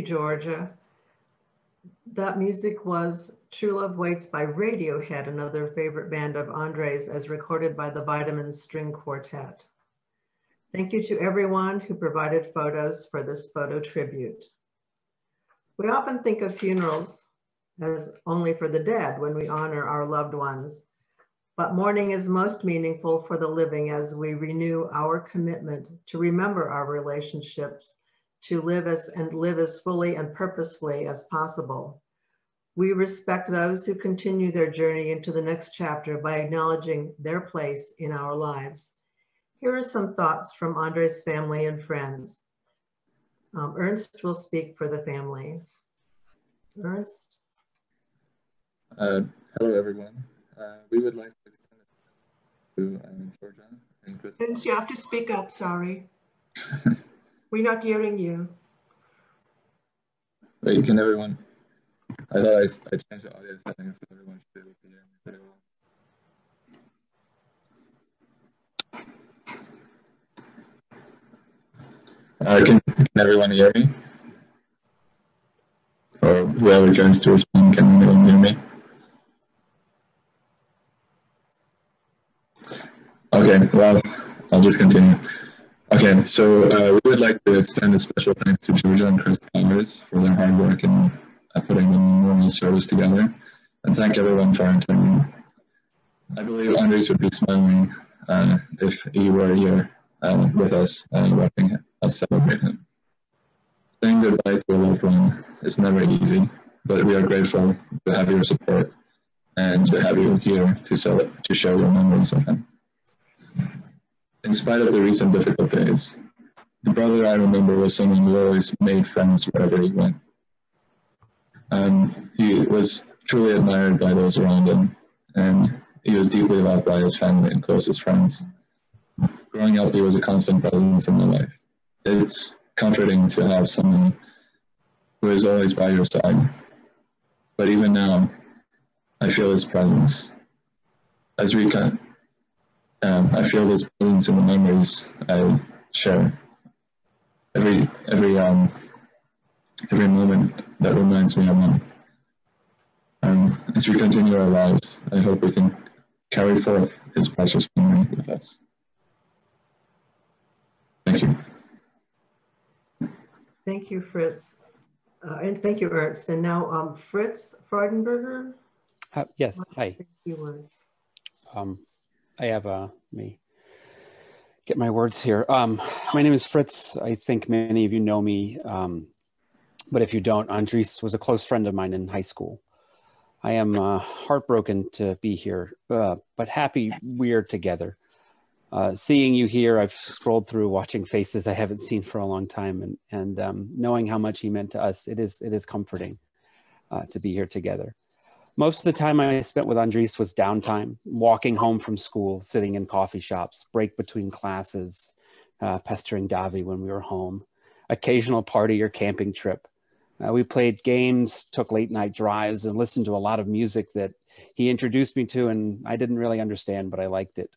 Georgia. That music was True Love Waits by Radiohead, another favorite band of Andries, as recorded by the Vitamin String Quartet. Thank you to everyone who provided photos for this photo tribute. We often think of funerals as only for the dead when we honor our loved ones, but mourning is most meaningful for the living as we renew our commitment to remember our relationships, to live as fully and purposefully as possible. We respect those who continue their journey into the next chapter by acknowledging their place in our lives. Here are some thoughts from Andres' family and friends. Ernst will speak for the family. Ernst? Hello, everyone. We would like to extend this to Georgia and Chris. Ernst, you have to speak up, sorry. We're not hearing you. Wait, can everyone? I thought I changed the audio settings so everyone should be able to hear me pretty well. Can everyone hear me? Or whoever joins to respond, can anyone hear me? Okay, well, I'll just continue. Okay, so we would like to extend a special thanks to Georgia and Chris Powers for their hard work in putting the memorial service together, and thank everyone for attending. I believe Andries would be smiling if he were here with us watching us celebrate him. Saying goodbye to a loved one is never easy, but we are grateful to have your support and to have you here to share your memories of him. In spite of the recent difficult days, the brother I remember was someone who always made friends wherever he went. He was truly admired by those around him, and he was deeply loved by his family and closest friends. Growing up, he was a constant presence in my life. It's comforting to have someone who is always by your side. But even now, I feel his presence. I feel his presence in the memories I share. Every moment that reminds me of him. As we continue our lives, I hope we can carry forth his precious memory with us. Thank you. Thank you, Fritz. And thank you, Ernst. And now Fritz Freudenberger. Yes, hi. I have, let me get my words here. My name is Fritz. I think many of you know me, but if you don't, Andries was a close friend of mine in high school. I am heartbroken to be here, but happy we are together. Seeing you here, I've scrolled through watching faces I haven't seen for a long time, and knowing how much he meant to us, it is comforting to be here together. Most of the time I spent with Andries was downtime, walking home from school, sitting in coffee shops, break between classes, pestering Dawie when we were home, occasional party or camping trip. We played games, took late night drives, and listened to a lot of music that he introduced me to, and I didn't really understand, but I liked it.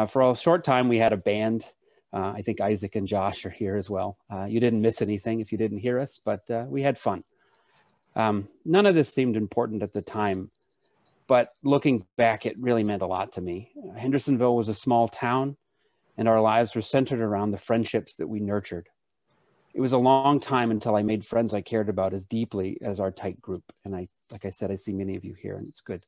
For a short time, we had a band. I think Isaac and Josh are here as well. You didn't miss anything if you didn't hear us, but we had fun. None of this seemed important at the time, but looking back, it really meant a lot to me. Hendersonville was a small town, and our lives were centered around the friendships that we nurtured. It was a long time until I made friends I cared about as deeply as our tight group. And like I said, I see many of you here, and it's good.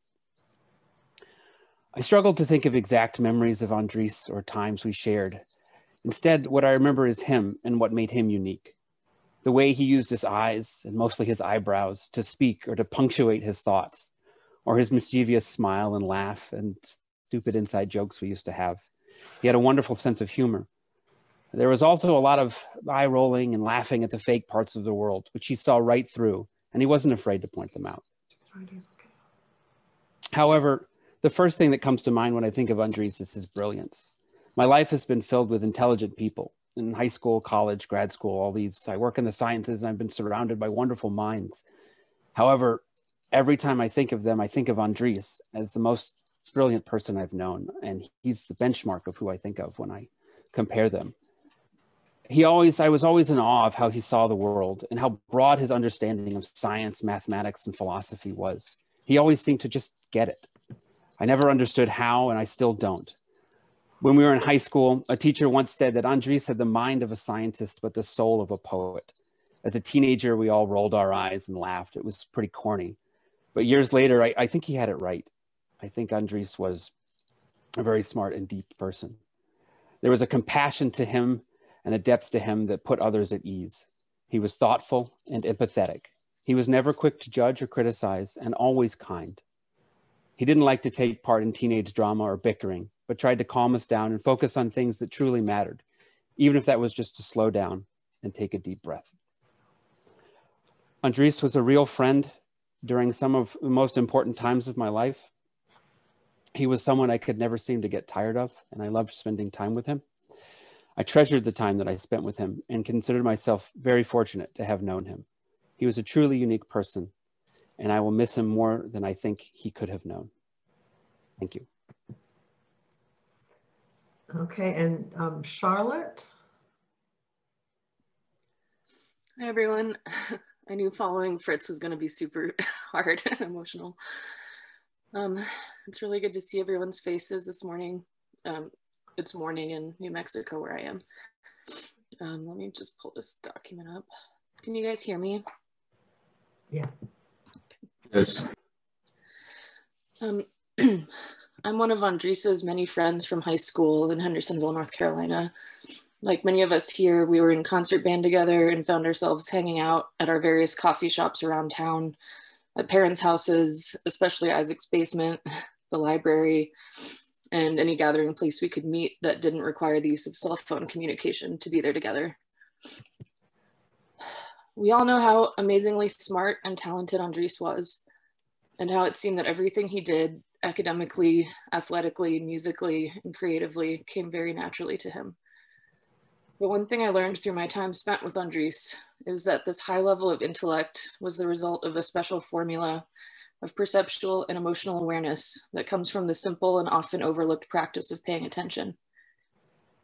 I struggled to think of exact memories of Andries or times we shared. Instead, what I remember is him and what made him unique. The way he used his eyes, and mostly his eyebrows, to speak or to punctuate his thoughts, or his mischievous smile and laugh and stupid inside jokes we used to have. He had a wonderful sense of humor. There was also a lot of eye rolling and laughing at the fake parts of the world, which he saw right through, and he wasn't afraid to point them out. However, the first thing that comes to mind when I think of Andries is his brilliance. My life has been filled with intelligent people. In high school, college, grad school, all these. I work in the sciences, and I've been surrounded by wonderful minds. However, every time I think of them, I think of Andries as the most brilliant person I've known, and he's the benchmark of who I think of when I compare them. I was always in awe of how he saw the world and how broad his understanding of science, mathematics, and philosophy was. He always seemed to just get it. I never understood how, and I still don't. When we were in high school, a teacher once said that Andries had the mind of a scientist, but the soul of a poet. As a teenager, we all rolled our eyes and laughed. It was pretty corny. But years later, I think he had it right. I think Andries was a very smart and deep person. There was a compassion to him and a depth to him that put others at ease. He was thoughtful and empathetic. He was never quick to judge or criticize, and always kind. He didn't like to take part in teenage drama or bickering, but tried to calm us down and focus on things that truly mattered, even if that was just to slow down and take a deep breath. Andries was a real friend during some of the most important times of my life. He was someone I could never seem to get tired of, and I loved spending time with him. I treasured the time that I spent with him and considered myself very fortunate to have known him. He was a truly unique person, and I will miss him more than I think he could have known. Thank you. Okay, and Charlotte? Hi, everyone. I knew following Fritz was going to be super hard and emotional. It's really good to see everyone's faces this morning. It's morning in New Mexico where I am. Let me just pull this document up. Can you guys hear me? Yeah. Yes. I'm one of Andries's many friends from high school in Hendersonville, North Carolina. Like many of us here, we were in concert band together and found ourselves hanging out at our various coffee shops around town, at parents' houses, especially Isaac's basement, the library, and any gathering place we could meet that didn't require the use of cell phone communication to be there together. We all know how amazingly smart and talented Andries was, and how it seemed that everything he did, academically, athletically, musically, and creatively, came very naturally to him. But one thing I learned through my time spent with Andries is that this high level of intellect was the result of a special formula of perceptual and emotional awareness that comes from the simple and often overlooked practice of paying attention.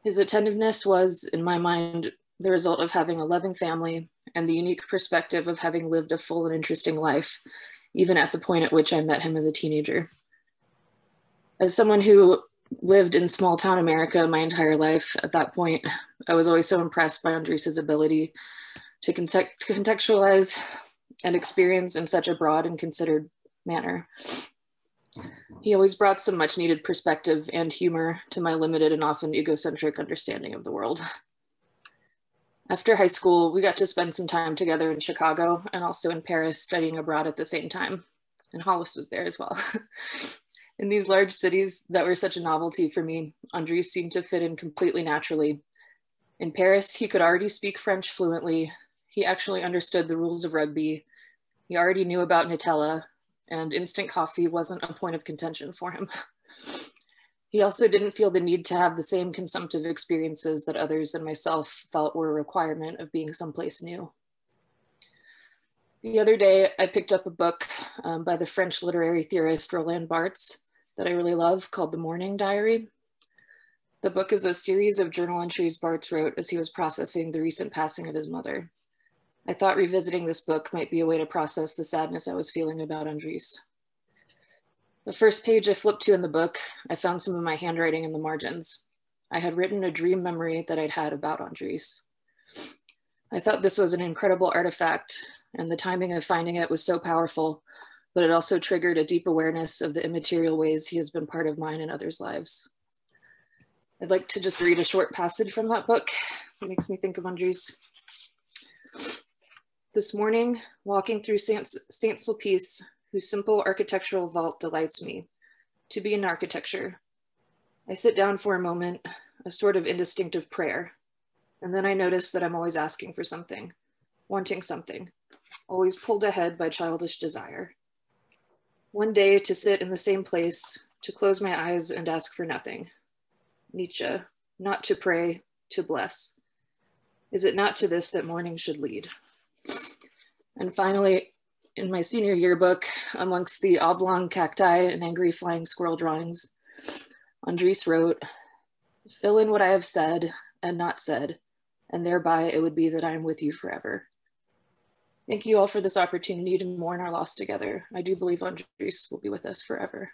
His attentiveness was, in my mind, the result of having a loving family and the unique perspective of having lived a full and interesting life, even at the point at which I met him as a teenager. As someone who lived in small town America my entire life, at that point, I was always so impressed by Andries's ability to contextualize and experience in such a broad and considered manner. He always brought some much needed perspective and humor to my limited and often egocentric understanding of the world. After high school, we got to spend some time together in Chicago and also in Paris studying abroad at the same time. And Hollis was there as well. In these large cities that were such a novelty for me, Andries seemed to fit in completely naturally. In Paris, he could already speak French fluently. He actually understood the rules of rugby. He already knew about Nutella, and instant coffee wasn't a point of contention for him. He also didn't feel the need to have the same consumptive experiences that others and myself felt were a requirement of being someplace new. The other day, I picked up a book by the French literary theorist Roland Barthes that I really love called The Morning Diary. The book is a series of journal entries Barthes wrote as he was processing the recent passing of his mother. I thought revisiting this book might be a way to process the sadness I was feeling about Andries. The first page I flipped to in the book, I found some of my handwriting in the margins. I had written a dream memory that I'd had about Andries. I thought this was an incredible artifact, and the timing of finding it was so powerful, but it also triggered a deep awareness of the immaterial ways he has been part of mine and others' lives. I'd like to just read a short passage from that book that makes me think of Andries. This morning, walking through Saint-Sulpice, whose simple architectural vault delights me, to be in architecture. I sit down for a moment, a sort of indistinctive prayer, and then I notice that I'm always asking for something, wanting something, always pulled ahead by childish desire. One day to sit in the same place, to close my eyes and ask for nothing. Nietzsche, not to pray, to bless. Is it not to this that morning should lead? And finally, in my senior yearbook, amongst the oblong cacti and angry flying squirrel drawings, Andries wrote, "Fill in what I have said and not said, and thereby it would be that I am with you forever. Thank you all for this opportunity to mourn our loss together. I do believe Andries will be with us forever.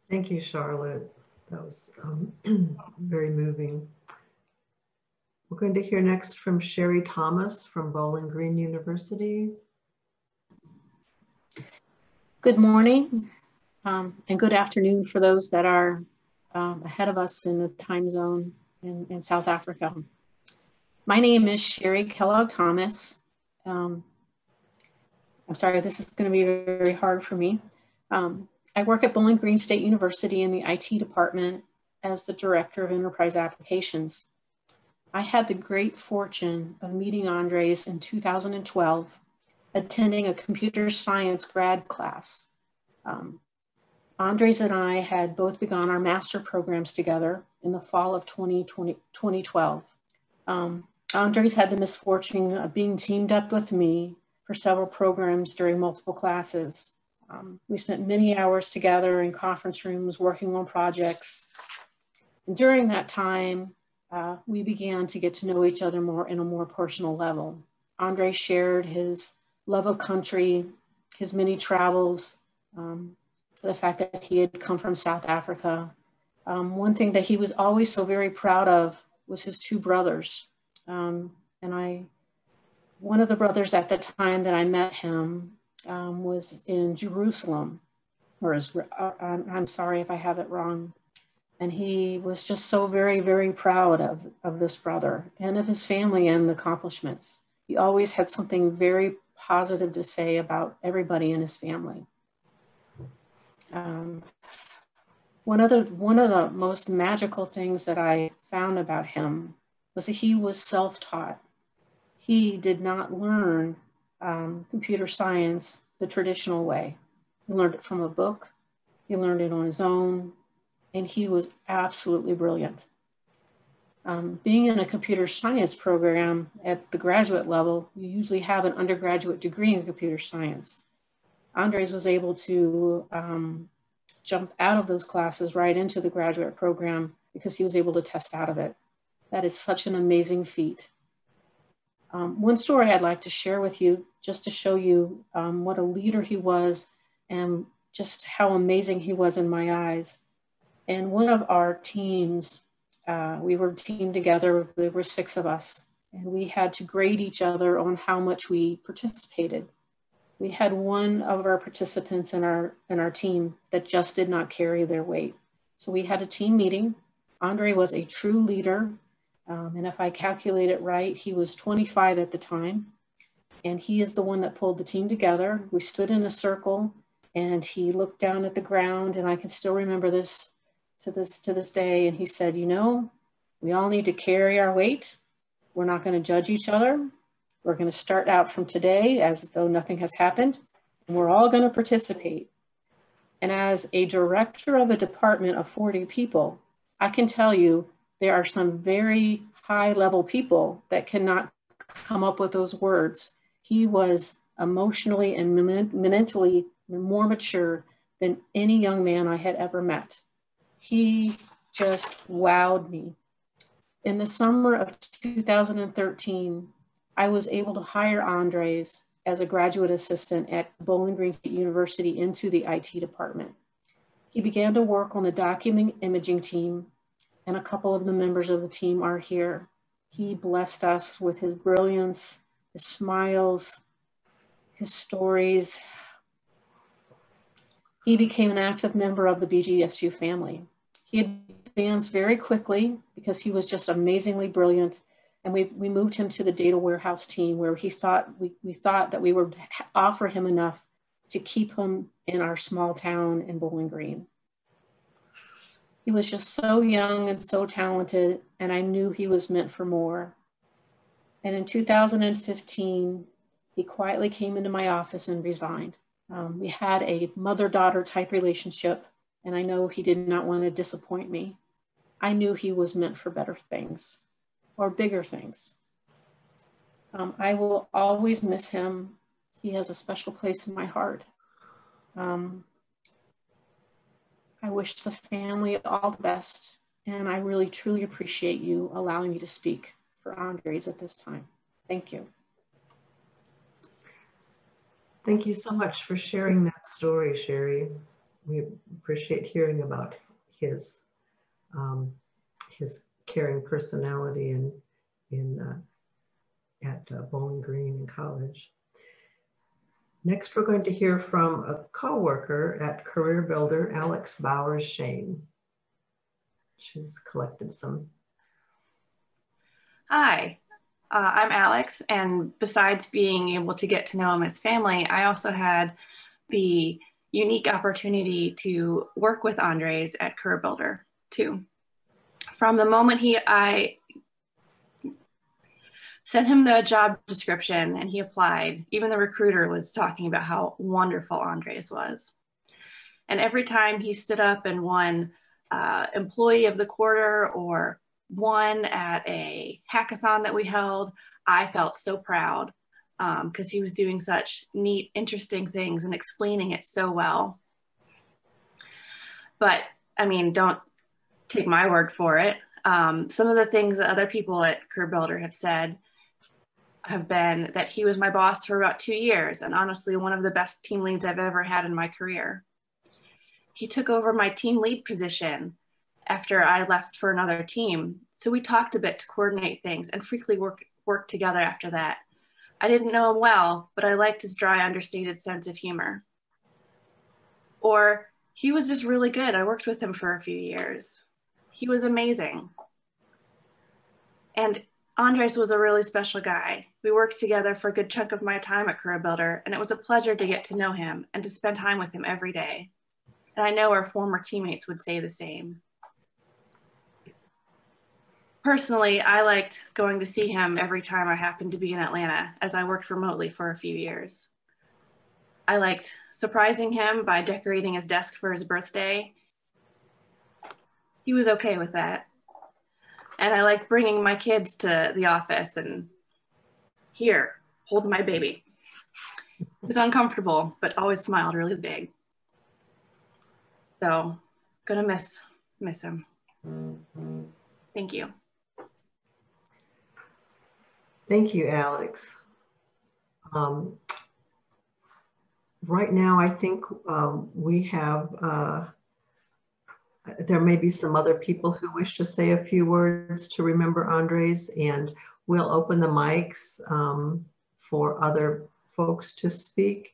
Thank you, Charlotte. That was very moving. We're going to hear next from Sherry Thomas from Bowling Green University. Good morning and good afternoon for those that are ahead of us in the time zone in South Africa. My name is Sherry Kellogg Thomas. I'm sorry, this is going to be very hard for me. I work at Bowling Green State University in the IT department as the Director of Enterprise Applications. I had the great fortune of meeting Andries in 2012, attending a computer science grad class. Andries and I had both begun our master programs together in the fall of 2012. Andries had the misfortune of being teamed up with me for several programs during multiple classes. We spent many hours together in conference rooms working on projects. And during that time, we began to get to know each other more in a more personal level. Andries shared his love of country, his many travels, the fact that he had come from South Africa. One thing that he was always so very proud of was his two brothers. One of the brothers at the time that I met him was in Jerusalem, I'm sorry if I have it wrong. And he was just so very, very proud of this brother and of his family and the accomplishments. He always had something very positive to say about everybody in his family. One of the most magical things that I found about him was that he was self-taught. He did not learn computer science the traditional way. He learned it from a book. He learned it on his own, and he was absolutely brilliant. Being in a computer science program at the graduate level, you usually have an undergraduate degree in computer science. Andries was able to jump out of those classes right into the graduate program because he was able to test out of it. That is such an amazing feat. One story I'd like to share with you, just to show you what a leader he was and just how amazing he was in my eyes. And one of our teams, we were teamed together, there were 6 of us, and we had to grade each other on how much we participated. We had one of our participants in our team that just did not carry their weight. So we had a team meeting. Andries was a true leader. And if I calculate it right, he was 25 at the time. And he is the one that pulled the team together. We stood in a circle and he looked down at the ground, and I can still remember this to this day. And he said, you know, we all need to carry our weight. We're not going to judge each other. We're going to start out from today as though nothing has happened, and we're all going to participate. And as a director of a department of 40 people, I can tell you there are some very high level people that cannot come up with those words. He was emotionally and mentally more mature than any young man I had ever met. He just wowed me. In the summer of 2013, I was able to hire Andries as a graduate assistant at Bowling Green State University into the IT department. He began to work on the document imaging team, and a couple of the members of the team are here. He blessed us with his brilliance, his smiles, his stories. He became an active member of the BGSU family. He advanced very quickly because he was just amazingly brilliant. And we moved him to the data warehouse team, where we thought that we would offer him enough to keep him in our small town in Bowling Green. He was just so young and so talented, and I knew he was meant for more. And in 2015, he quietly came into my office and resigned. We had a mother-daughter type relationship, and I know he did not want to disappoint me. I knew he was meant for better things, or bigger things. I will always miss him. He has a special place in my heart. I wish the family all the best. And I really, truly appreciate you allowing me to speak for Andries at this time. Thank you. Thank you so much for sharing that story, Sherry. We appreciate hearing about his caring personality at Bowling Green in college. Next, we're going to hear from a co-worker at Career Builder, Alex Bowers-Shane. She's collected some. Hi, I'm Alex, and besides being able to get to know him as family, I also had the unique opportunity to work with Andries at Career Builder too. From the moment I sent him the job description and he applied, even the recruiter was talking about how wonderful Andries was. And every time he stood up and won Employee of the Quarter or won at a hackathon that we held, I felt so proud because he was doing such neat, interesting things and explaining it so well. But I mean, don't take my word for it. Some of the things that other people at Career Builder have said have been that he was my boss for about 2 years, and honestly, one of the best team leads I've ever had in my career. He took over my team lead position after I left for another team. So we talked a bit to coordinate things and frequently worked together after that. I didn't know him well, but I liked his dry, understated sense of humor. Or he was just really good. I worked with him for a few years. He was amazing. And Andries was a really special guy. We worked together for a good chunk of my time at Career Builder, and it was a pleasure to get to know him and to spend time with him every day. And I know our former teammates would say the same. Personally, I liked going to see him every time I happened to be in Atlanta, as I worked remotely for a few years. I liked surprising him by decorating his desk for his birthday. He was okay with that. And I liked bringing my kids to the office and here, hold my baby. It was uncomfortable, but always smiled really big. So, gonna miss him. Thank you. Thank you, Alex. Right now, I think we have, there may be some other people who wish to say a few words to remember Andries, and we'll open the mics for other folks to speak.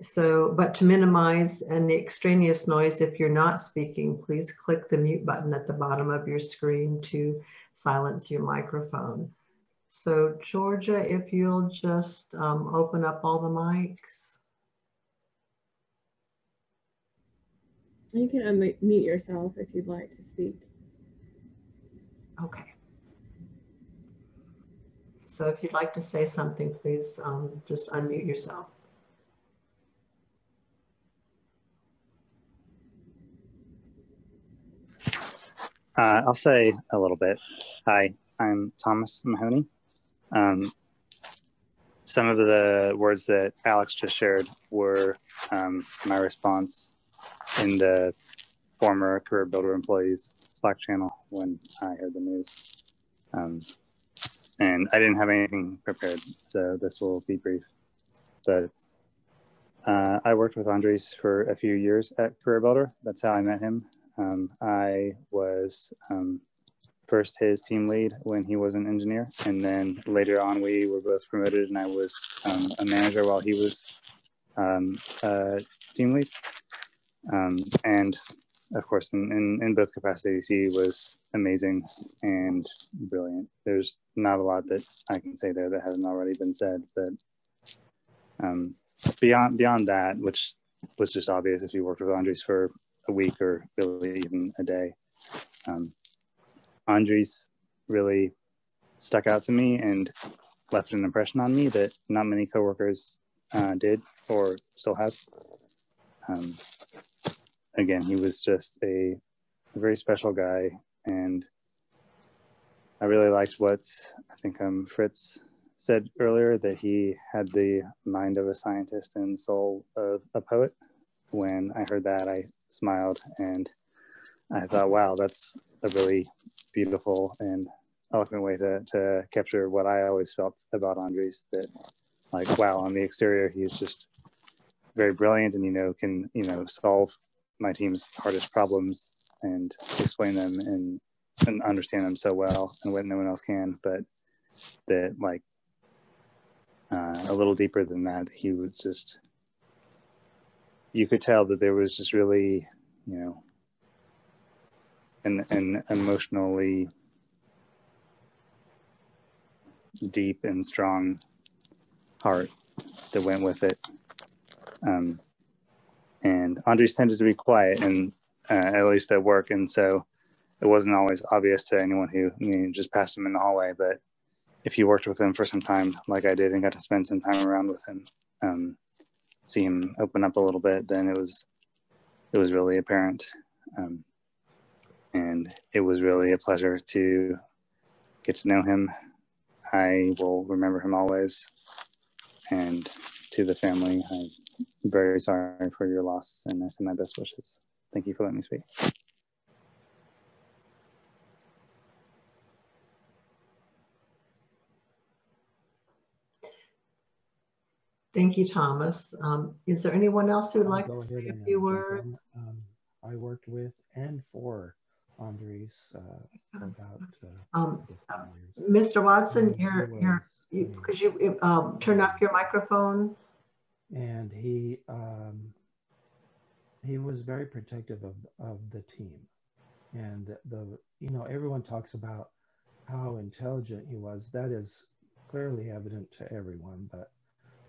So, but to minimize any extraneous noise, if you're not speaking, please click the mute button at the bottom of your screen to silence your microphone. So Georgia, if you'll just open up all the mics. You can unmute yourself if you'd like to speak. Okay. So if you'd like to say something, please just unmute yourself. I'll say a little bit. Hi, I'm Thomas Mahoney. Some of the words that Alex just shared were my response in the former Career Builder employees Slack channel when I heard the news. And I didn't have anything prepared, so this will be brief. But I worked with Andries for a few years at Career Builder. That's how I met him. I was first his team lead when he was an engineer, and then later on we were both promoted, and I was a manager while he was a team lead. And of course, in both capacities, he was amazing and brilliant. There's not a lot that I can say there that hasn't already been said, but beyond that, which was just obvious if you worked with Andries for a week or really even a day, Andries really stuck out to me and left an impression on me that not many coworkers did or still have. Again, he was just a very special guy, and I really liked what I think Fritz said earlier, that he had the mind of a scientist and soul of a poet. When I heard that, I smiled, and I thought, wow, that's a really beautiful and eloquent way to capture what I always felt about Andries, that like, wow, on the exterior, he's just very brilliant and, can, solve my team's hardest problems and explain them and understand them so well and when no one else can. But that, like, a little deeper than that, he was just, you could tell that there was just really, an emotionally deep and strong heart that went with it. And Andries tended to be quiet, and at least at work, and so it wasn't always obvious to anyone who just passed him in the hallway. But if you worked with him for some time, like I did, and got to spend some time around with him, see him open up a little bit, then it was really apparent. And it was really a pleasure to get to know him. I will remember him always. And to the family, I'm very sorry for your loss, and I send my best wishes. Thank you for letting me speak. Thank you, Thomas. Is there anyone else who'd like to say a few words? I worked with and for Andries about Mr. Watson, could you turn up your microphone? And he was very protective of the team, and everyone talks about how intelligent he was. That is clearly evident to everyone, but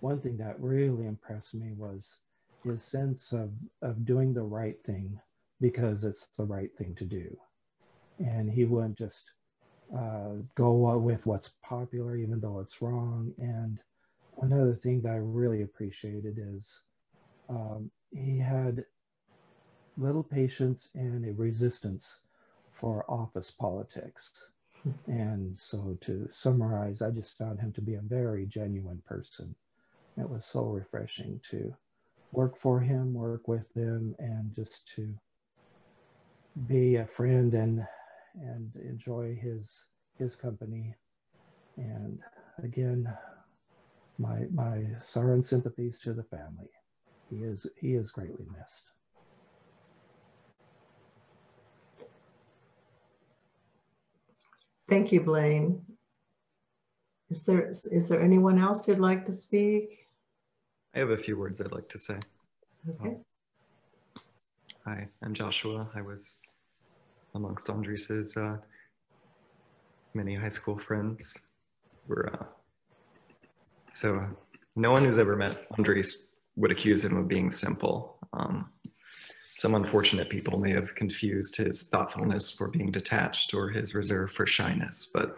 one thing that really impressed me was his sense of doing the right thing because it's the right thing to do. And he wouldn't just go with what's popular, even though it's wrong. And another thing that I really appreciated is he had little patience and a resistance for office politics. And so to summarize, I just found him to be a very genuine person. It was so refreshing to work for him, work with him, and just to be a friend and enjoy his company. And again, my sorrow and sympathies to the family. He is greatly missed. Thank you, Blaine. Is there anyone else who'd like to speak? I have a few words I'd like to say. Okay. Hi, I'm Joshua. I was amongst Andries's many high school friends. So no one who's ever met Andries would accuse him of being simple. Some unfortunate people may have confused his thoughtfulness for being detached or his reserve for shyness, but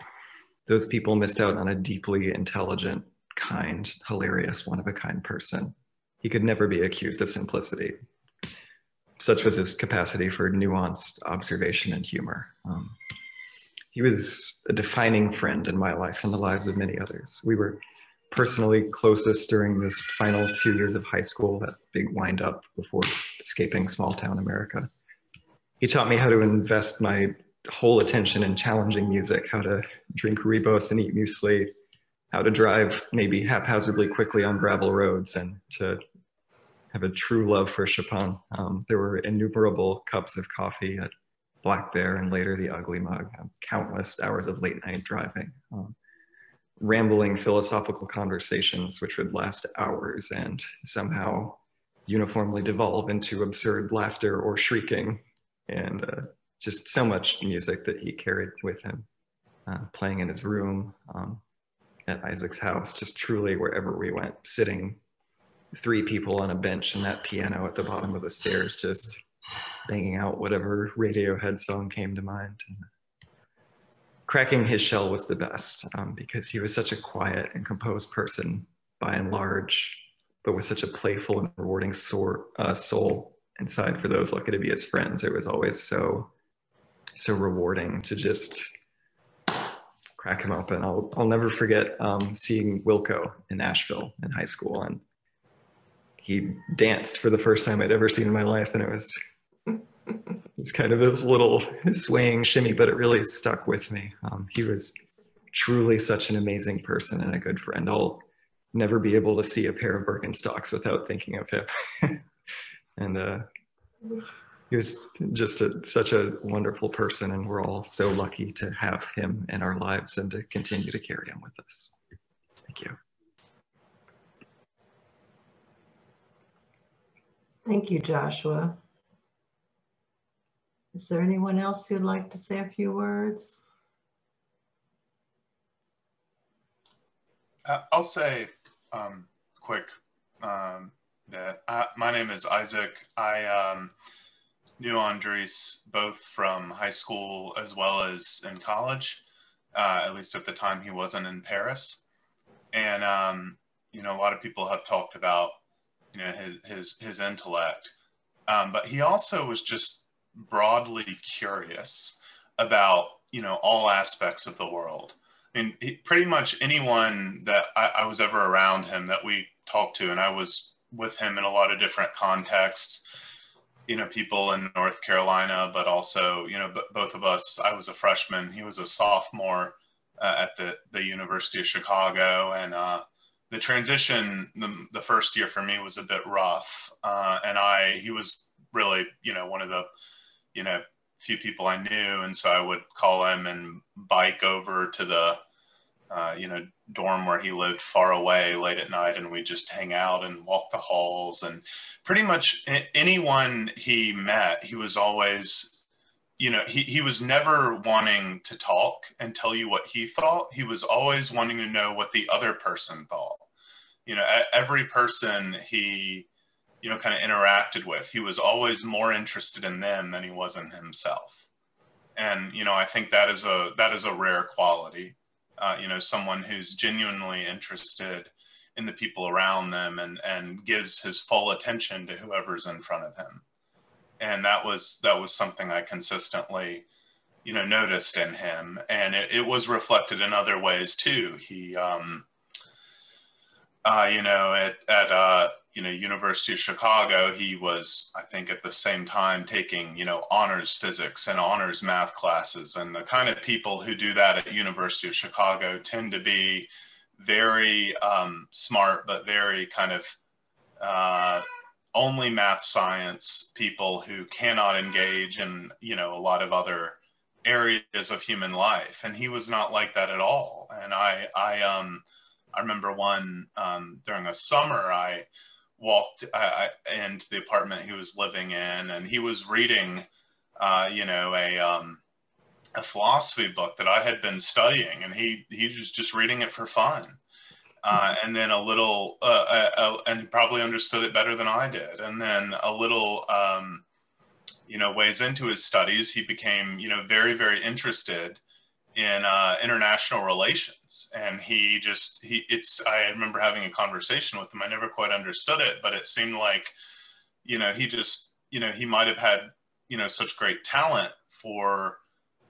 those people missed out on a deeply intelligent, kind, hilarious, one-of-a-kind person. He could never be accused of simplicity. Such was his capacity for nuanced observation and humor. He was a defining friend in my life and the lives of many others. We were personally closest during this final few years of high school, that big wind-up before escaping small-town America. He taught me how to invest my whole attention in challenging music, how to drink Ribos and eat muesli, how to drive maybe haphazardly quickly on gravel roads, and to have a true love for Chopin. There were innumerable cups of coffee at Black Bear and later the Ugly Mug, countless hours of late night driving, rambling philosophical conversations which would last hours and somehow uniformly devolve into absurd laughter or shrieking, and just so much music that he carried with him, playing in his room, at Isaac's house, just truly wherever we went, sitting 3 people on a bench and that piano at the bottom of the stairs, just banging out whatever Radiohead song came to mind. And cracking his shell was the best, because he was such a quiet and composed person by and large, but with such a playful and rewarding soul inside for those lucky to be his friends. It was always so rewarding to just crack him open. I'll never forget seeing Wilco in Nashville in high school, and he danced for the first time I'd ever seen in my life, and it was It's kind of a little swaying shimmy, but it really stuck with me. He was truly such an amazing person and a good friend. I'll never be able to see a pair of Birkenstocks without thinking of him. And he was just such a wonderful person, and we're all so lucky to have him in our lives and to continue to carry him with us. Thank you. Thank you, Joshua. Is there anyone else who'd like to say a few words? I'll say quick that my name is Isaac. I knew Andries both from high school as well as in college, at least at the time he wasn't in Paris. And, you know, a lot of people have talked about, you know, his intellect, but he also was just broadly curious about, you know, all aspects of the world. I mean, pretty much anyone that I was ever around him that we talked to, and I was with him in a lot of different contexts, you know, people in North Carolina, but also, you know, both of us, I was a freshman, he was a sophomore at the University of Chicago. And the transition, the first year for me was a bit rough. And he was really, you know, one of the, you know, few people I knew. And so I would call him and bike over to the, you know, dorm where he lived far away late at night. And we just hang out and walk the halls. And pretty much anyone he met, he was always, you know, he was never wanting to talk and tell you what he thought. He was always wanting to know what the other person thought. You know, every person he, you know, kind of interacted with, he was always more interested in them than he was in himself. And, you know, I think that is a rare quality, you know, someone who's genuinely interested in the people around them and gives his full attention to whoever's in front of him. And that was something I consistently, you know, noticed in him. And it was reflected in other ways too. He, you know, at you know, University of Chicago, he was, I think at the same time taking, you know, honors physics and honors math classes. And the kind of people who do that at University of Chicago tend to be very smart, but very kind of only math science people who cannot engage in, you know, a lot of other areas of human life. And he was not like that at all. And I remember one during a summer, I walked into the apartment he was living in, and he was reading, you know, a philosophy book that I had been studying, and he was just reading it for fun. And then a little, and he probably understood it better than I did. And then a little, you know, ways into his studies, he became, you know, very, very interested in international relations. And I remember having a conversation with him. I never quite understood it, but it seemed like, you know, he just, you know, he might've had, you know, such great talent for,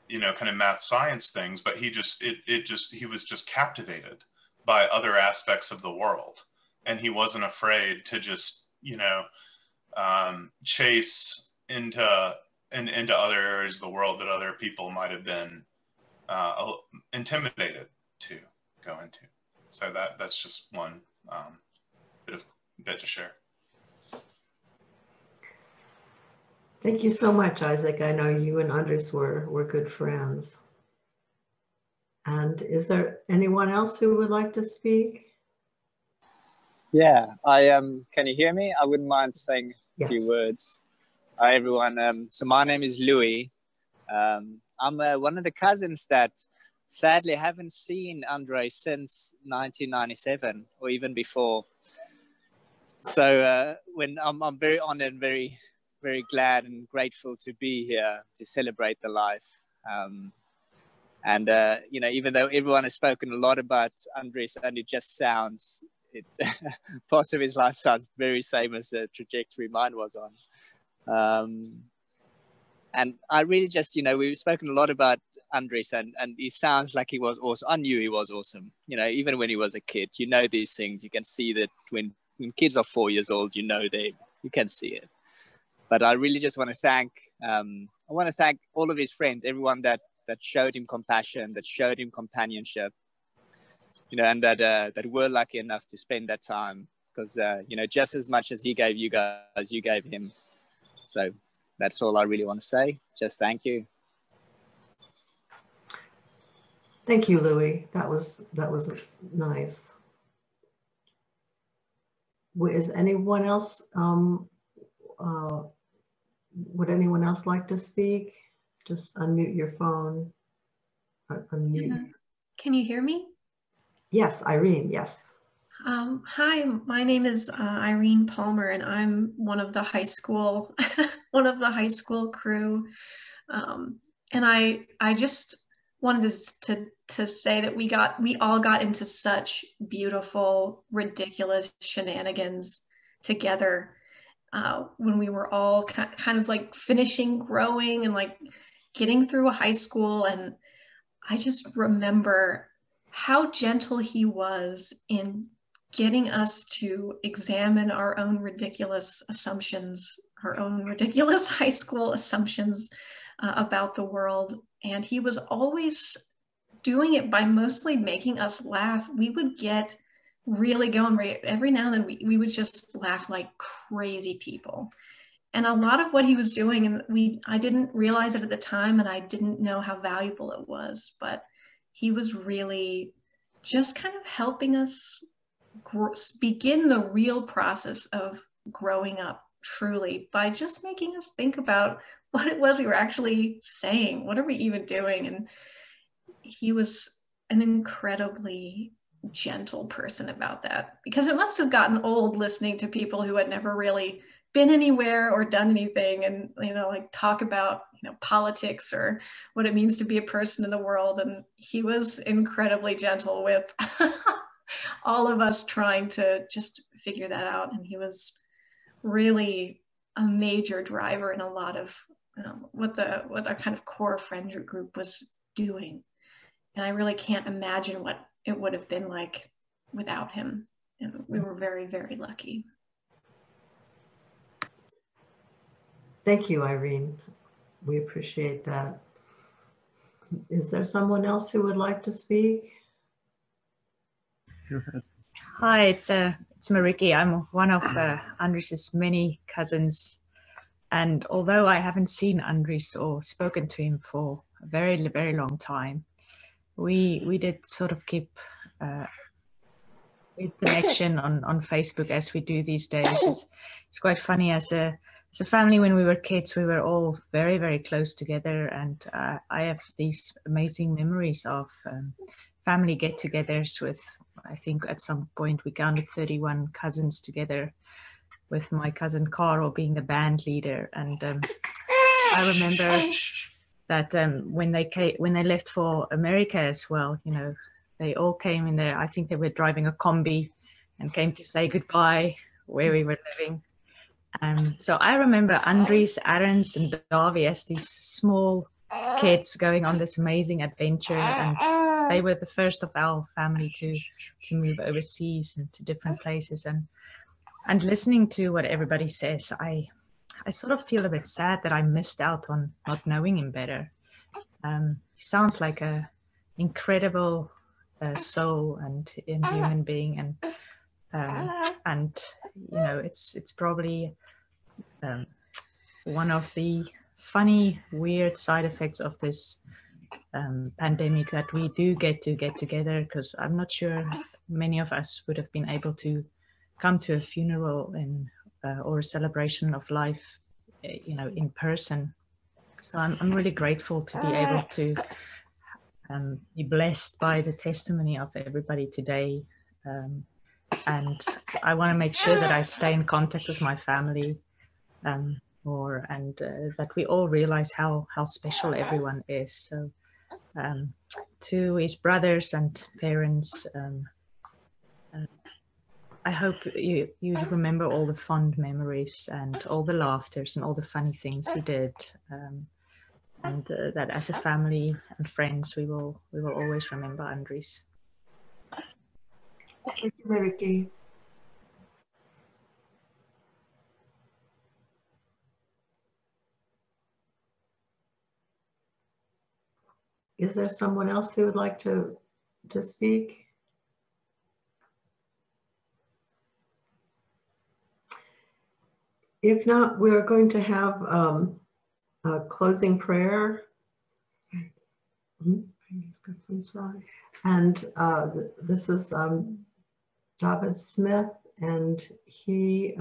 you know, kind of math science things, but he was just captivated by other aspects of the world. And he wasn't afraid to just, you know, chase into other areas of the world that other people might've been intimidated to go into. So that's just one bit to share. Thank you so much, Isaac. I know you and Andries were good friends. And is there anyone else who would like to speak? Yeah, can you hear me? I wouldn't mind saying a few words. Hi, everyone. So my name is Louis. I'm one of the cousins that sadly haven't seen Andries since 1997 or even before. So when I'm very honored and very, very glad and grateful to be here to celebrate the life. And, you know, even though everyone has spoken a lot about Andries, and it just sounds, parts of his life sounds very same as the trajectory mine was on. And I really just, you know, we've spoken a lot about Andries, and he sounds like he was awesome. I knew he was awesome. You know, even when he was a kid, you know these things. You can see that when kids are 4 years old, you know you can see it. But I really just want to thank all of his friends, everyone that showed him compassion, that showed him companionship, and that were lucky enough to spend that time, because just as much as he gave you guys, you gave him. So that's all I really want to say. Just thank you. Thank you, Louis. That was nice. Is anyone else? Would anyone else like to speak? Just unmute your phone. Unmute. Can you hear me? Yes, Irene. Yes. Hi, my name is Irene Palmer, and I'm one of the high school crew. And I just wanted to say that we all got into such beautiful, ridiculous shenanigans together when we were all kind of like finishing growing and like getting through high school. And I just remember how gentle he was in getting us to examine our own ridiculous assumptions, our own ridiculous high school assumptions about the world. And he was always doing it by mostly making us laugh. We would get really going. Every now and then we would just laugh like crazy people. And a lot of what he was doing, and I didn't realize it at the time, and I didn't know how valuable it was, but he was really just kind of helping us begin the real process of growing up truly by just making us think about what it was we were actually saying. What are we even doing? And he was an incredibly gentle person about that, because it must have gotten old listening to people who had never really been anywhere or done anything and, like talk about, politics or what it means to be a person in the world. And he was incredibly gentle with all of us trying to just figure that out. And he was really a major driver in a lot of what our kind of core friend group was doing. And I really can't imagine what it would have been like without him. And we were very, very lucky. Thank you, Irene. We appreciate that. Is there someone else who would like to speak? Hi, it's Mariki. I'm one of Andries' many cousins. And although I haven't seen Andries or spoken to him for a very, very long time, we did sort of keep a connection on Facebook as we do these days. It's quite funny. As a family, when we were kids, we were all very, very close together. And I have these amazing memories of family get-togethers with, I think at some point we counted 31 cousins together, with my cousin Carl being the band leader. And I remember that when they left for America as well, they all came in there. I think they were driving a combi and came to say goodbye where we were living. So I remember Andries, Ernst, and Dawie as these small kids going on this amazing adventure, and they were the first of our family to move overseas and to different places. And listening to what everybody says, I sort of feel a bit sad that I missed out on not knowing him better. He sounds like a incredible soul and human being, and it's probably one of the funny, weird side effects of this pandemic, that we do get together, because I'm not sure many of us would have been able to come to a funeral or a celebration of life, in person. So I'm really grateful to be able to be blessed by the testimony of everybody today. And I want to make sure that I stay in contact with my family more, and that we all realize how special everyone is. So to his brothers and parents, I hope you remember all the fond memories and all the laughters and all the funny things he did, and that as a family and friends we will always remember Andries. Thank you, Mariki. Is there someone else who would like to speak? If not, we're going to have a closing prayer. And this is Dawie Smith, and he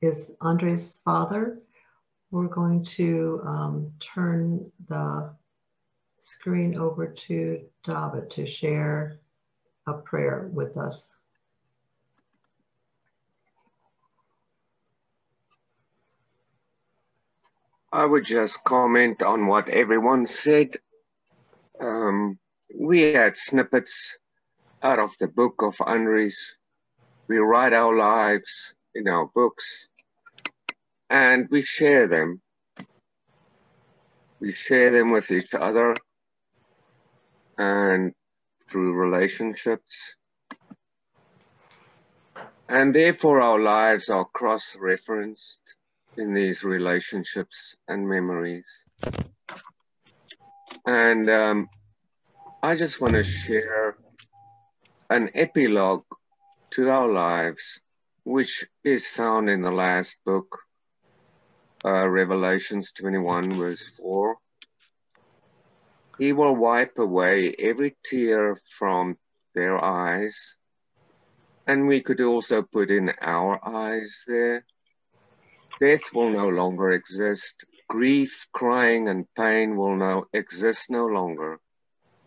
is Andries' father. We're going to turn the screen over to Dawie to share a prayer with us. I would just comment on what everyone said. We had snippets out of the book of Andries. We write our lives in our books and we share them. We share them with each other and through relationships. And therefore our lives are cross-referenced in these relationships and memories. And I just want to share an epilogue to our lives, which is found in the last book, Revelations 21, verse 4. He will wipe away every tear from their eyes. And we could also put in our eyes there. Death will no longer exist. Grief, crying, and pain will now exist no longer,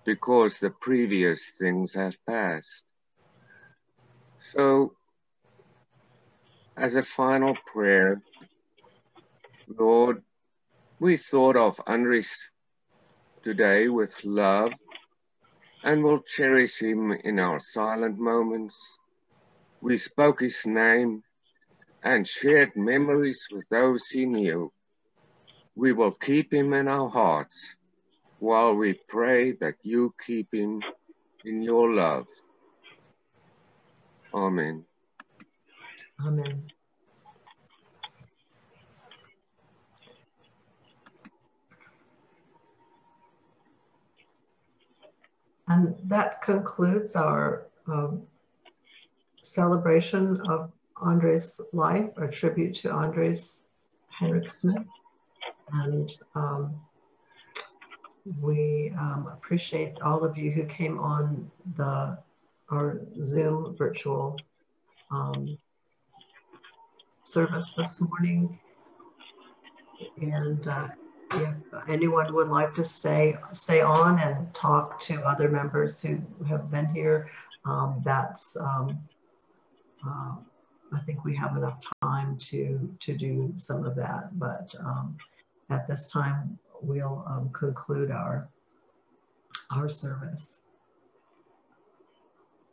because the previous things have passed. So, as a final prayer, Lord, we thought of Andries today with love, and will cherish him in our silent moments. We spoke his name and shared memories with those he knew. We will keep him in our hearts while we pray that you keep him in your love. Amen. Amen. And that concludes our celebration of Andries' life, a tribute to Andries Hendrik Smith. And we appreciate all of you who came on our Zoom virtual service this morning. And if anyone would like to stay on and talk to other members who have been here, I think we have enough time to do some of that. But at this time, we'll conclude our service.